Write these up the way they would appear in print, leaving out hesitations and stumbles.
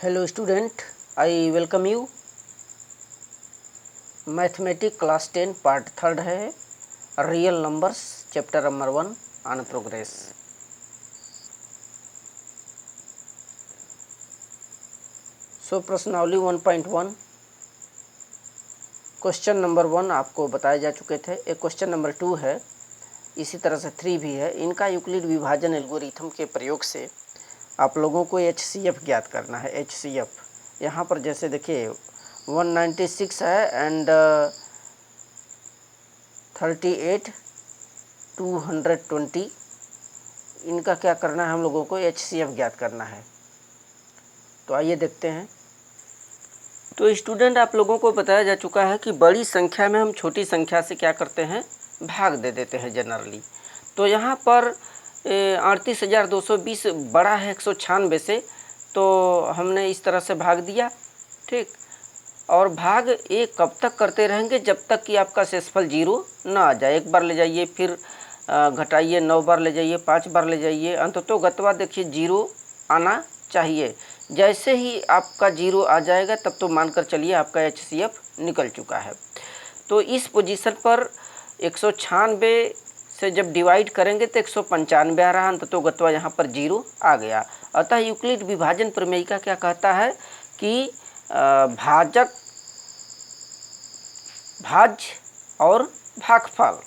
Hello student, I welcome you. Mathematic class 10 part 3 है real numbers chapter number 1 on progress. So प्रश्नावली 1.1 question number 1 आपको बताए जा चुके थे। एक क्वेश्चन नंबर 2 है, इसी तरह से 3 भी है। इनका यूक्लिड विभाजन एल्गोरिथम के प्रयोग से आप लोगों को HCF ज्ञात करना है। HCF यहाँ पर जैसे देखिए 196 है एंड 38 220, इनका क्या करना है, हम लोगों को HCF ज्ञात करना है। तो आइए देखते हैं। तो स्टूडेंट आप लोगों को बताया जा चुका है कि बड़ी संख्या में हम छोटी संख्या से क्या करते हैं, भाग दे देते हैं जनरली। तो यहाँ पर 38,220 बड़ा है 196 से, तो हमने इस तरह से भाग दिया, ठीक। और भाग एक कब तक करते रहेंगे, जब तक कि आपका शेषफल 0 ना आ जाए। एक बार ले जाइए, फिर घटाइए, 9 बार ले जाइए, 5 बार ले जाइए, अंततः गत्वा देखिए 0 आना चाहिए। जैसे ही आपका 0 आ जाएगा तब तो मानकर चलिए आपका HCF निकल चुका है। तो इस पोजीशन पर 196 से जब डिवाइड करेंगे तो 195 आ रहा, अंततः गत्वा यहाँ पर 0 आ गया। अतः यूक्लिड विभाजन प्रमेयिका क्या कहता है कि भाजक, भाज्य और भागफल।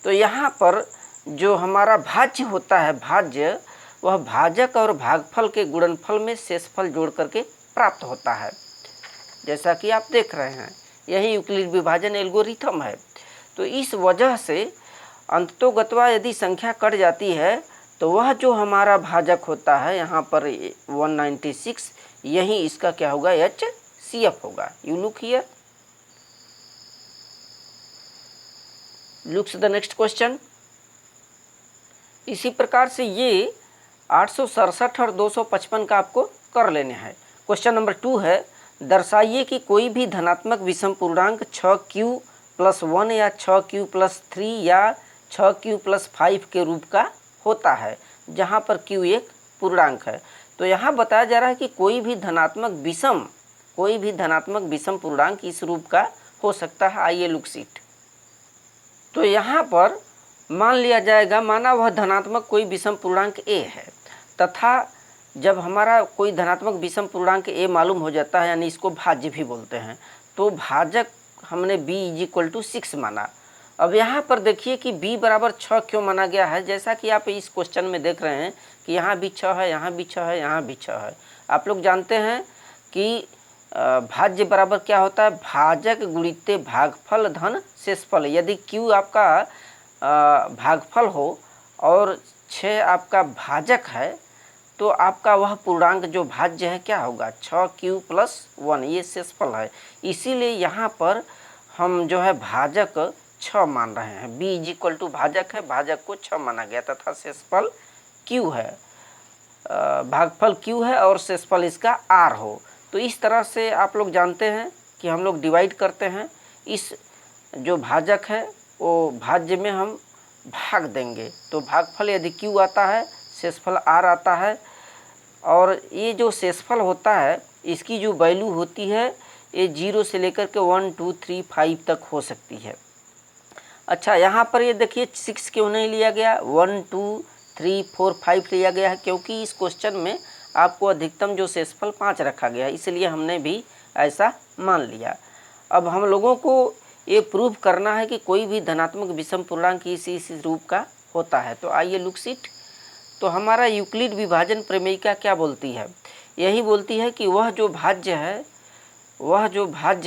तो यहाँ पर जो हमारा भाज्य होता है, भाज्य, वह भाजक और भागफल के गुणनफल में शेषफल जोड़ करके प्राप्त होता है, जैसा कि आप देख रहे हैं। यही यूक्लिड विभाजन एल्गोरिथम है। तो इस वजह से अंततोगत्वा यदि संख्या कट जाती है तो वह जो हमारा भाजक होता है यहाँ पर 196, यही इसका क्या होगा, HCF होगा। You look here, looks the next question. इसी प्रकार से ये 867 और 255 का आपको कर लेने हैं। क्वेश्चन नंबर 2 है, दर्शाइए कि कोई भी धनात्मक विषम पूर्णांक 6q + 1 या 6q + 3 या 6q + 5 के रूप का होता है, जहाँ पर q एक पूर्णांक है। तो यहाँ बताया जा रहा है कि कोई भी धनात्मक विषम पूर्णांक इस रूप का हो सकता है। आइए लुक सीट। तो यहाँ पर मान लिया जाएगा, माना वह धनात्मक कोई विषम पूर्णांक a है, तथा जब हमारा कोई धनात्मक विषम पूर्णांक a मालूम हो जाता है, यानी इसको भाज्य भी बोलते हैं, तो भाजक हमने b = 6 माना। अब यहाँ पर देखिए कि b = 6 क्यों माना गया है। जैसा कि आप इस क्वेश्चन में देख रहे हैं कि यहाँ भी 6 है, यहाँ भी 6 है, यहाँ भी 6 है। आप लोग जानते हैं कि भाज्य बराबर क्या होता है, भाजक गुणित भागफल धन शेषफल। यदि q आपका भागफल हो और 6 आपका भाजक है, तो आपका वह पूर्णांक जो भाज्य है क्या होगा, 6q + 1, ये शेषफल है। इसीलिए यहाँ पर हम जो है भाजक 6 मान रहे हैं। b = भाजक है, भाजक को 6 माना गया, तथा शेषफल q है, भागफल q है और शेषफल इसका r हो। तो इस तरह से आप लोग जानते हैं कि हम लोग डिवाइड करते हैं। इस जो भाजक है वो भाज्य में हम भाग देंगे, तो भागफल यदि q आता है, शेषफल r आता है। और ये जो शेषफल होता है, इसकी जो वैल्यू होती है, ये 0 से लेकर के 1 2 3 5 तक हो सकती है। अच्छा, यहाँ पर ये देखिए 6 क्यों नहीं लिया गया, 1 2 3 4 5 लिया गया है, क्योंकि इस क्वेश्चन में आपको अधिकतम जो शेषफल 5 रखा गया है, इसलिए हमने भी ऐसा मान लिया। अब हम लोगों को ये प्रूव करना है कि कोई भी धनात्मक विषम पूर्णांक इस रूप का होता है। तो आइए लुक सीट। तो हमारा यूक्लिड विभाजन प्रमेयिका क्या बोलती है, यही बोलती है कि वह जो भाज्य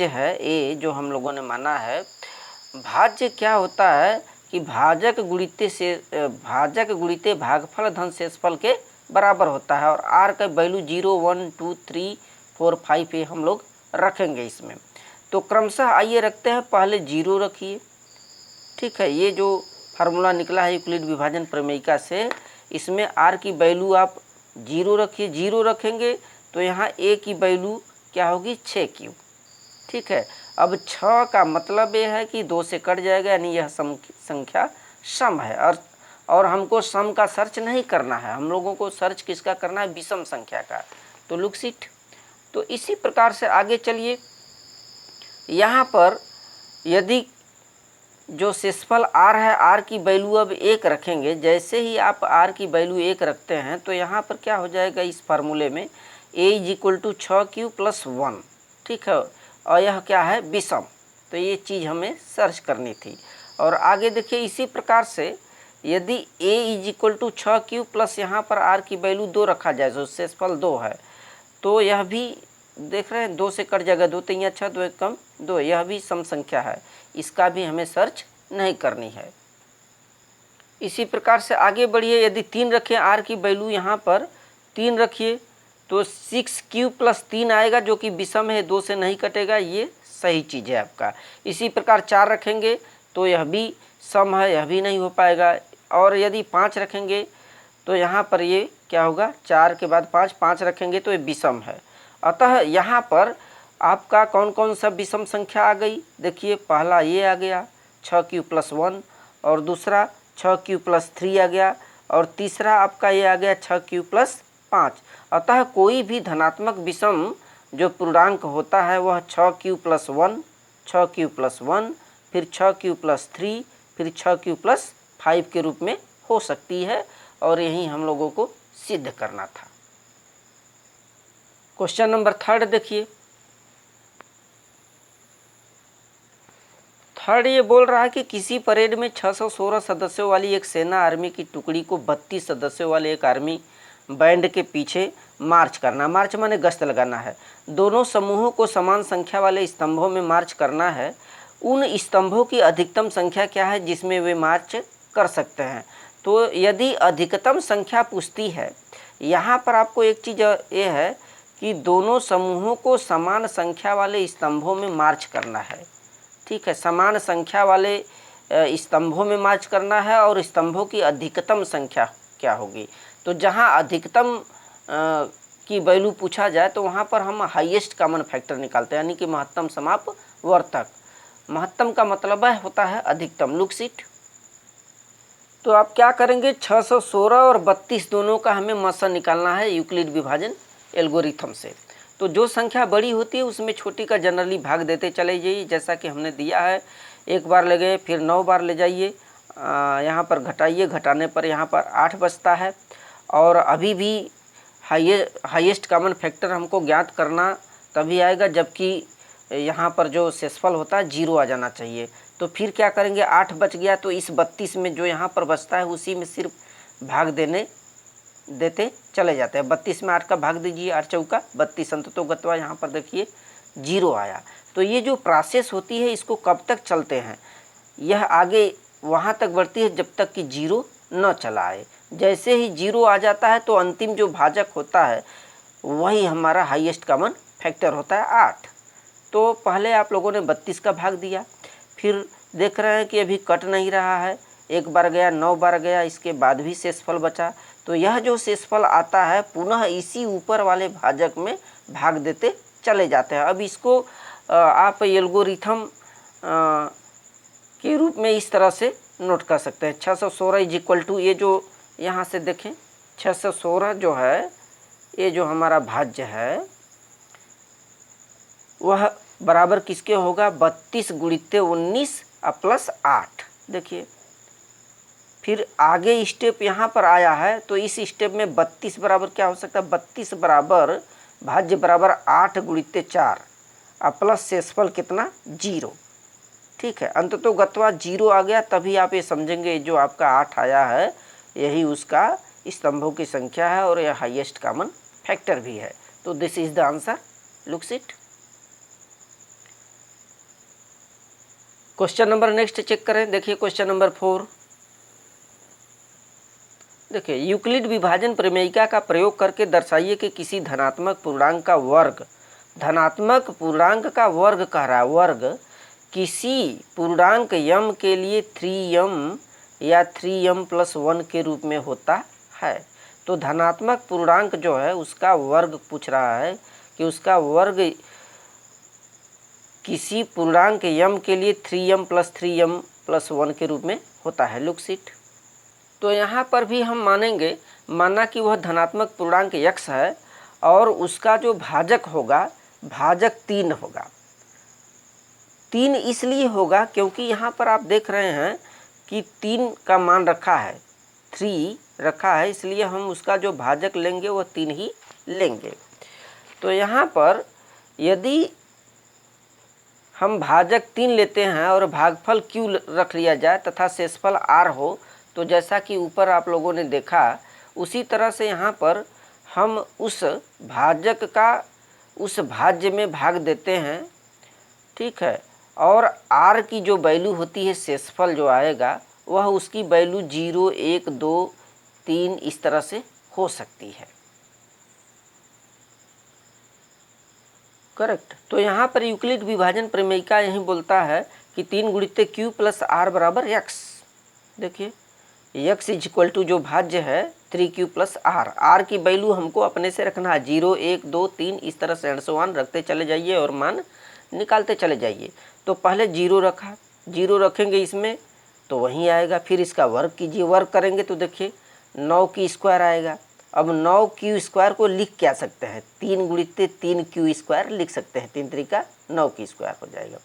है ए, जो हम लोगों ने माना है, भाज्य क्या होता है कि भाजक गुणित भागफल धन शेषफल के बराबर होता है। और r का वैल्यू 0 1 2 3 4 5 ये हम लोग रखेंगे इसमें। तो क्रमशः आइए रखते हैं, पहले 0 रखिए, ठीक है। ये जो फार्मूला निकला है यूक्लिड विभाजन प्रमेयिका से, इसमें r की वैल्यू आप 0 रखिए। 0 रखेंगे तो यहाँ a की वैल्यू क्या होगी, 6q, ठीक है। अब 6 का मतलब ये है कि 2 से कट जाएगा, यानी यह संख्या सम है। और हमको सम का सर्च नहीं करना है, हम लोगों को सर्च किसका करना है, विषम संख्या का। तो लुक सीट, तो इसी प्रकार से आगे चलिए, यहाँ पर यदि जो शेषफल r है, r की वैल्यू अब 1 रखेंगे। जैसे ही आप r की वैल्यू 1 रखते हैं तो यहाँ पर क्या हो जाएगा इस फार्मूले में, a = 6q + 1, ठीक है, और यह क्या है विषम। तो ये चीज़ हमें सर्च करनी थी। और आगे देखिए इसी प्रकार से यदि a = 6q प्लस यहाँ पर r की वैल्यू 2 रखा जाए, जो शेषफल 2 है, तो यह भी देख रहे हैं 2 से कट जाएगा, 2 3 6, 2 1 कम 2, यह भी सम संख्या है, इसका भी हमें सर्च नहीं करनी है। इसी प्रकार से आगे बढ़िए, यदि 3 रखें, r की वैल्यू यहाँ पर 3 रखिए तो 6q + 3 आएगा, जो कि विषम है, 2 से नहीं कटेगा, ये सही चीज़ है आपका। इसी प्रकार 4 रखेंगे तो यह भी सम है, यह भी नहीं हो पाएगा। और यदि 5 रखेंगे तो यहाँ पर ये क्या होगा, 4 के बाद 5, 5 रखेंगे तो ये विषम है। अतः यहाँ पर आपका कौन कौन सा विषम संख्या आ गई, देखिए पहला ये आ गया 6q + 1, और दूसरा 6q + 3 आ गया, और तीसरा आपका ये आ गया 6q + 5। अतः कोई भी धनात्मक विषम जो पूर्णांक होता है वह 6q + 1, 6q + 1, फिर 6q + 3, फिर 6q + 5 के रूप में हो सकती है, और यही हम लोगों को सिद्ध करना था। क्वेश्चन नंबर 3 देखिए। थर्ड ये बोल रहा है कि किसी परेड में 616 सदस्यों वाली एक सेना आर्मी की टुकड़ी को 32 सदस्यों वाले एक आर्मी बैंड के पीछे मार्च करना, मार्च माने गश्त लगाना है। दोनों समूहों को समान संख्या वाले स्तंभों में मार्च करना है। उन स्तंभों की अधिकतम संख्या क्या है जिसमें वे मार्च कर सकते हैं। तो यदि अधिकतम संख्या पूछती है, यहाँ पर आपको एक चीज़ ये है कि दोनों समूहों को समान संख्या वाले स्तंभों में मार्च करना है, ठीक है, समान संख्या वाले स्तंभों में मार्च करना है, और स्तंभों की अधिकतम संख्या क्या होगी। तो जहाँ अधिकतम की वैल्यू पूछा जाए तो वहाँ पर हम हाईएस्ट कॉमन फैक्टर निकालते हैं, यानी कि महत्तम समापवर्तक। महत्तम का मतलब होता है अधिकतम। Look seat. तो आप क्या करेंगे, 616 और 32 दोनों का हमें मसन निकालना है यूक्लिड विभाजन एल्गोरिथम से। तो जो संख्या बड़ी होती है उसमें छोटी का जनरली भाग देते चले जाइए, जैसा कि हमने दिया है। एक बार ले गए, फिर 9 बार ले जाइए, यहाँ पर घटाइए, घटाने पर यहाँ पर 8 बचता है। और अभी भी हाईएस्ट कॉमन फैक्टर हमको ज्ञात करना तभी आएगा जबकि यहाँ पर जो शेषफल होता है 0 आ जाना चाहिए। तो फिर क्या करेंगे, 8 बच गया तो इस 32 में जो यहाँ पर बचता है उसी में सिर्फ भाग देते चले जाते हैं। 32 में 8 का भाग दीजिए, 8 चौका 32, अंततोगत्वा यहाँ पर देखिए 0 आया। तो ये जो प्रोसेस होती है इसको कब तक चलते हैं, यह आगे वहाँ तक बढ़ती है जब तक कि 0 न चला आए। जैसे ही 0 आ जाता है तो अंतिम जो भाजक होता है वही हमारा हाईएस्ट कॉमन फैक्टर होता है 8। तो पहले आप लोगों ने 32 का भाग दिया, फिर देख रहे हैं कि अभी कट नहीं रहा है, एक बार गया, 9 बार गया, इसके बाद भी शेषफल बचा। तो यह जो शेषफल आता है पुनः इसी ऊपर वाले भाजक में भाग देते चले जाते हैं। अब इसको आप एल्गोरिथम के रूप में इस तरह से नोट कर सकते हैं। 616 = ये जो यहाँ से देखें 616 जो है, ये जो हमारा भाज्य है वह बराबर किसके होगा, 32 × 19 + 8। देखिए फिर आगे स्टेप यहाँ पर आया है, तो इस स्टेप में 32 बराबर क्या हो सकता है, 32 बराबर भाज्य बराबर 8 × 4 प्लस शेषफल कितना 0, ठीक है। अंततोगत्वा 0 आ गया, तभी आप ये समझेंगे जो आपका 8 आया है यही उसका स्तंभों की संख्या है और यह हाईएस्ट कॉमन फैक्टर भी है। तो this is the answer. Looks it. Question number next check करें। देखिए क्वेश्चन नंबर 4। देखिए यूक्लिड विभाजन प्रमेयिका का प्रयोग करके दर्शाइए कि किसी धनात्मक पूर्णांक का वर्ग, धनात्मक पूर्णांक का वर्ग कह रहा है, वर्ग किसी पूर्णांक m के लिए 3m या 3m + 1 के रूप में होता है। तो धनात्मक पूर्णांक जो है उसका वर्ग पूछ रहा है कि उसका वर्ग किसी पूर्णांक m के लिए 3m + 3m + 1 के रूप में होता है। Look seat. तो यहाँ पर भी हम मानेंगे, माना कि वह धनात्मक पूर्णांक x है और उसका जो भाजक होगा भाजक 3 होगा। 3 इसलिए होगा क्योंकि यहाँ पर आप देख रहे हैं कि 3 का मान रखा है, 3 रखा है, इसलिए हम उसका जो भाजक लेंगे वो 3 ही लेंगे। तो यहाँ पर यदि हम भाजक 3 लेते हैं और भागफल q रख लिया जाए तथा शेषफल r हो, तो जैसा कि ऊपर आप लोगों ने देखा उसी तरह से यहाँ पर हम उस भाजक का उस भाज्य में भाग देते हैं, ठीक है। और r की जो वैल्यू होती है शेषफल जो आएगा वह उसकी वैल्यू 0, 1, 2, 3 इस तरह से हो सकती है। करेक्ट। तो यहाँ पर यूक्लिड विभाजन प्रमेयिका यही बोलता है कि 3 गुणित q प्लस r बराबर x। देखिए x इज इक्वल टू जो भाज्य है 3q प्लस r की वैल्यू हमको अपने से रखना है 0, 1, 2, 3 इस तरह से &1 रखते चले जाइए और मान निकालते चले जाइए। तो पहले 0 रखा, 0 रखेंगे इसमें तो वहीं आएगा, फिर इसका वर्ग कीजिए, वर्ग करेंगे तो देखिए 9 की स्क्वायर आएगा। अब 9q स्क्वायर को लिख क्या सकते हैं, 3 गुणित 3q स्क्वायर लिख सकते हैं, 3 3 9 की स्क्वायर हो जाएगा।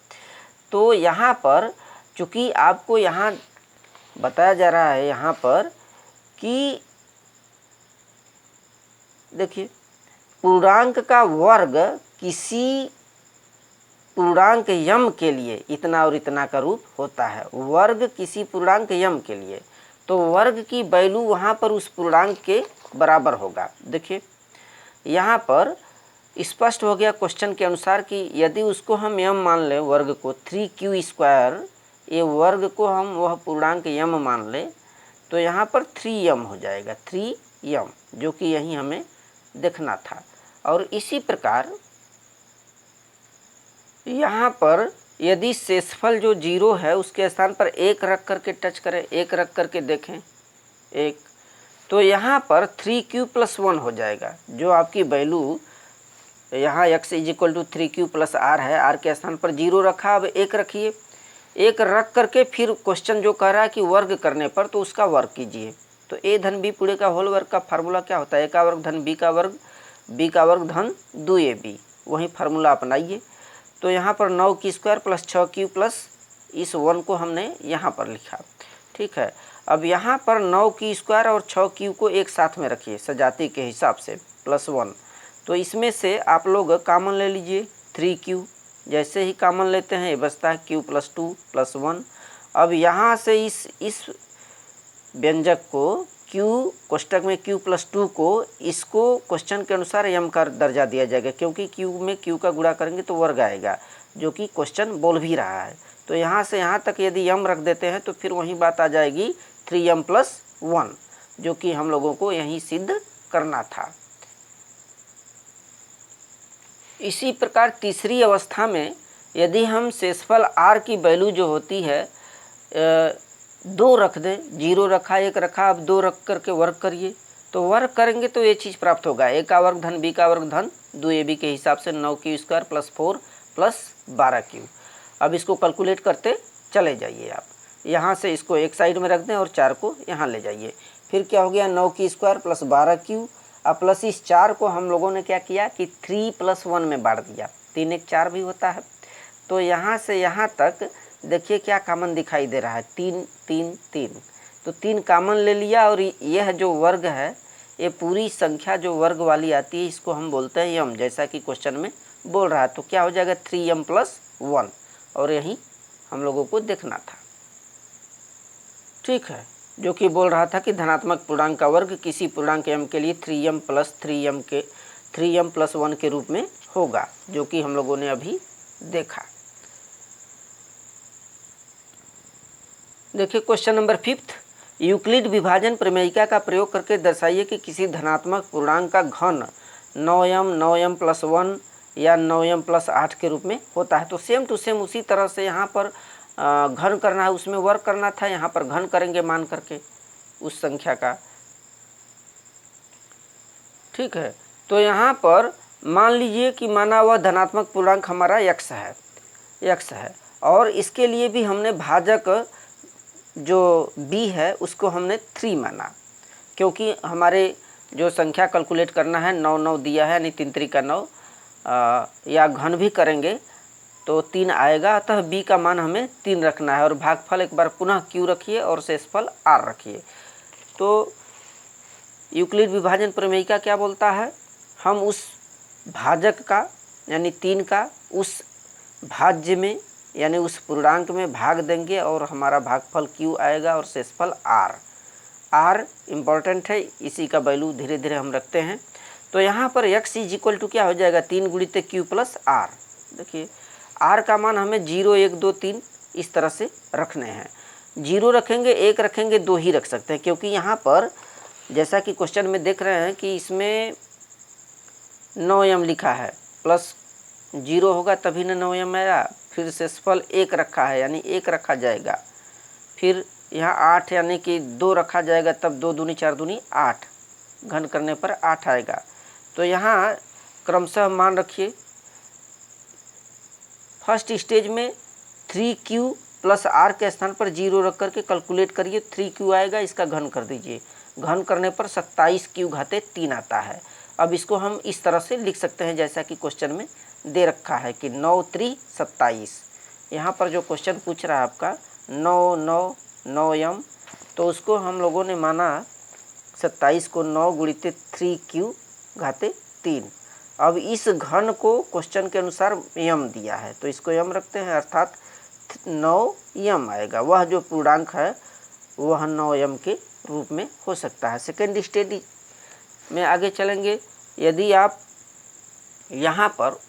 तो यहाँ पर चूँकि आपको यहाँ बताया जा रहा है यहाँ पर कि देखिए पूर्णांक का वर्ग किसी पूर्णांक यम के लिए इतना और इतना का रूप होता है, वर्ग किसी पूर्णांक यम के लिए, तो वर्ग की वैल्यू वहाँ पर उस पूर्णांक के बराबर होगा। देखिए यहाँ पर स्पष्ट हो गया क्वेश्चन के अनुसार कि यदि उसको हम यम मान लें वर्ग को 3q स्क्वायर, ये वर्ग को हम वह पूर्णांक यम मान लें तो यहाँ पर 3m हो जाएगा, 3m, जो कि यही हमें देखना था। और इसी प्रकार यहाँ पर यदि शेषफल जो 0 है उसके स्थान पर 1 रख करके टच करें, 1 रख करके देखें 1, तो यहाँ पर 3q प्लस 1 हो जाएगा, जो आपकी वैल्यू यहाँ x is equal to 3q plus r है, r के स्थान पर 0 रखा, अब 1 रखिए, 1 रख करके फिर क्वेश्चन जो कह रहा है कि वर्ग करने पर तो उसका वर्ग कीजिए। तो a धन b पूरे का होल वर्ग का फार्मूला क्या होता है, a का वर्ग धन b का वर्ग, b का वर्ग धन 2ab, वही फार्मूला अपनाइए। तो यहाँ पर 9 की स्क्वायर प्लस 6q प्लस इस 1 को हमने यहाँ पर लिखा, ठीक है। अब यहाँ पर 9 की स्क्वायर और 6q को एक साथ में रखिए सजाती के हिसाब से प्लस 1, तो इसमें से आप लोग कामन ले लीजिए 3q, जैसे ही कामन लेते हैं ये बचता है q प्लस 2 प्लस 1। अब यहाँ से इस व्यंजक को q कोष्टक में q प्लस 2 को इसको क्वेश्चन के अनुसार m का दर्जा दिया जाएगा, क्योंकि q में q का गुणा करेंगे तो वर्ग आएगा, जो कि क्वेश्चन बोल भी रहा है। तो यहाँ से यहाँ तक यदि m रख देते हैं तो फिर वही बात आ जाएगी 3m प्लस 1, जो कि हम लोगों को यहीं सिद्ध करना था। इसी प्रकार तीसरी अवस्था में यदि हम शेषफल r की वैल्यू जो होती है 2 रख दें, 0 रखा, 1 रखा, अब 2 रख करके वर्ग करिए, तो वर्ग करेंगे तो ये चीज़ प्राप्त होगा, a का वर्ग धन b का वर्ग धन 2ab के हिसाब से 9q square plus 4 plus 12q। अब इसको कैलकुलेट करते चले जाइए आप, यहाँ से इसको एक साइड में रख दें और 4 को यहाँ ले जाइए, फिर क्या हो गया 9q स्क्वायर प्लस 12q। अब प्लस इस 4 को हम लोगों ने क्या किया कि 3 प्लस 1 में बांट दिया, 3 1 4 भी होता है। तो यहाँ से यहाँ तक देखिए क्या कॉमन दिखाई दे रहा है, 3 3 3, तो 3 कॉमन ले लिया। और यह जो वर्ग है ये पूरी संख्या जो वर्ग वाली आती है इसको हम बोलते हैं यम, जैसा कि क्वेश्चन में बोल रहा है। तो क्या हो जाएगा 3m प्लस 1, और यही हम लोगों को देखना था, ठीक है, जो कि बोल रहा था कि धनात्मक पूर्णांक का वर्ग किसी पूर्णांक m के लिए 3m प्लस 1 के रूप में होगा, जो कि हम लोगों ने अभी देखा। देखिए क्वेश्चन नंबर 5, यूक्लिड विभाजन प्रमेयिका का प्रयोग करके दर्शाइए कि किसी धनात्मक पूर्णांक का घन 9m प्लस 1 या 9m प्लस 8 के रूप में होता है। तो सेम टू सेम उसी तरह से यहाँ पर घन करना है, उसमें वर्ग करना था, यहाँ पर घन करेंगे मान करके उस संख्या का, ठीक है। तो यहाँ पर मान लीजिए कि माना हुआ धनात्मक पूर्णांक हमारा x है, और इसके लिए भी हमने भाजक जो b है उसको हमने 3 माना, क्योंकि हमारे जो संख्या कैलकुलेट करना है 9 9 दिया है, यानी 3 3 का 9, या घन भी करेंगे तो 3 आएगा। अतः b का मान हमें 3 रखना है और भागफल एक बार पुनः q रखिए और शेषफल r रखिए। तो यूक्लिड विभाजन प्रमेयिका क्या बोलता है, हम उस भाजक का यानी 3 का उस भाज्य में यानी उस पूर्णांक में भाग देंगे और हमारा भागफल q आएगा और शेषफल r इम्पॉर्टेंट है, इसी का वैल्यू धीरे धीरे हम रखते हैं। तो यहाँ पर x इक्वल टू क्या हो जाएगा, 3 गुणित q प्लस r। देखिए r का मान हमें 0 1 2 3 इस तरह से रखने हैं। 0 रखेंगे, 1 रखेंगे, 2 ही रख सकते हैं, क्योंकि यहाँ पर जैसा कि क्वेश्चन में देख रहे हैं कि इसमें 9m लिखा है, प्लस 0 होगा तभी ना 9m आया। फिर शेषफल 1 रखा है यानी 1 रखा जाएगा। फिर यहाँ 8 यानी कि 2 रखा जाएगा, तब 2 दूनी 4 दूनी 8, घन करने पर 8 आएगा। तो यहाँ क्रमशः मान रखिए, फर्स्ट स्टेज में 3q प्लस r के स्थान पर 0 रख करके कैलकुलेट करिए, 3q आएगा, इसका घन कर दीजिए। घन करने पर 27q घाते 3 आता है। अब इसको हम इस तरह से लिख सकते हैं जैसा कि क्वेश्चन में दे रखा है कि 9 3 27। यहाँ पर जो क्वेश्चन पूछ रहा है आपका 9 9 9m, तो उसको हम लोगों ने माना 27 को 9 गुणित 3q घाते 3। अब इस घन को क्वेश्चन के अनुसार m दिया है तो इसको m रखते हैं, अर्थात 9m आएगा। वह जो पूर्णांक है वह 9m के रूप में हो सकता है। सेकेंड स्टेज में आगे चलेंगे। यदि आप यहाँ पर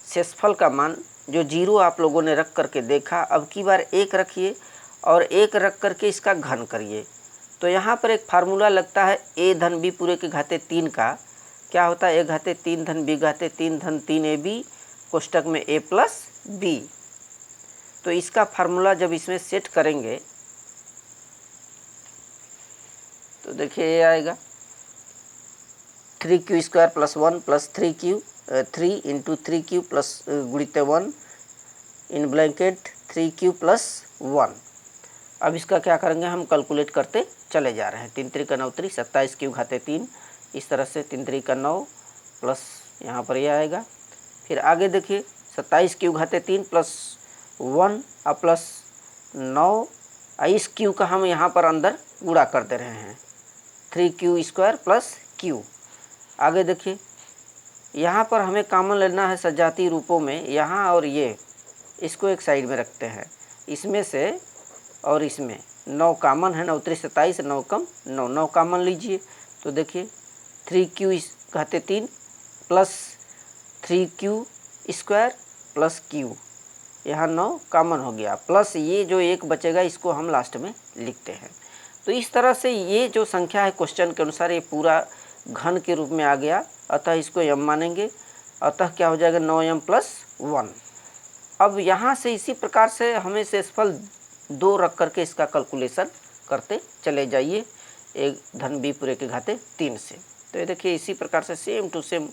शेषफल का मान जो 0 आप लोगों ने रख करके देखा, अब की बार 1 रखिए और 1 रख करके इसका घन करिए। तो यहाँ पर एक फार्मूला लगता है a धन b पूरे के घाते 3 का। क्या होता है, a घाते 3 धन b घाते 3 धन 3ab कोष्टक में a प्लस b। तो इसका फार्मूला जब इसमें सेट करेंगे तो देखिए ये आएगा 3q square plus 1 plus 3 into 3q plus गुणित 1 इन ब्लैंकेट 3q प्लस 1। अब इसका क्या करेंगे, हम कैलकुलेट करते चले जा रहे हैं। 3 3 का 9 3, 27q घाते 3, इस तरह से 3 3 का 9 प्लस यहाँ पर यह आएगा। फिर आगे देखिए 27q घाते 3 प्लस 1 और प्लस 9, इस q का हम यहाँ पर अंदर गुणा कर दे रहे हैं, 3q स्क्वायर प्लस q। आगे देखिए यहाँ पर हमें कॉमन लेना है सजातीय रूपों में, यहाँ और ये, इसको एक साइड में रखते हैं। इसमें से और इसमें 9 कॉमन है, 9 3 27, 9 कम 9, 9 कॉमन लीजिए। तो देखिए 3q घाते 3 plus 3q square plus q, यहाँ 9 कॉमन हो गया, प्लस ये जो 1 बचेगा इसको हम लास्ट में लिखते हैं। तो इस तरह से ये जो संख्या है क्वेश्चन के अनुसार ये पूरा घन के रूप में आ गया, अतः इसको m मानेंगे। अतः क्या हो जाएगा 9m प्लस 1। अब यहाँ से इसी प्रकार से हमें शेषफल 2 रख करके इसका कैलकुलेशन करते चले जाइए, एक धन b पूरे के घाते 3 से। तो ये देखिए इसी प्रकार से सेम टू सेम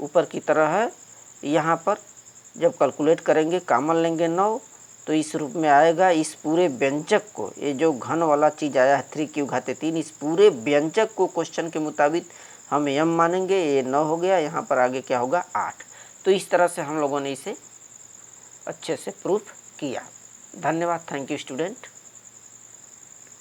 ऊपर की तरह है। यहाँ पर जब कैलकुलेट करेंगे कॉमन लेंगे 9 तो इस रूप में आएगा। इस पूरे व्यंजक को, ये जो घन वाला चीज़ आया है 3q घाते 3, इस पूरे व्यंजक को क्वेश्चन के मुताबिक हम m मानेंगे। ये 9 हो गया, यहाँ पर आगे क्या होगा 8। तो इस तरह से हम लोगों ने इसे अच्छे से प्रूफ किया। धन्यवाद। Thank you student.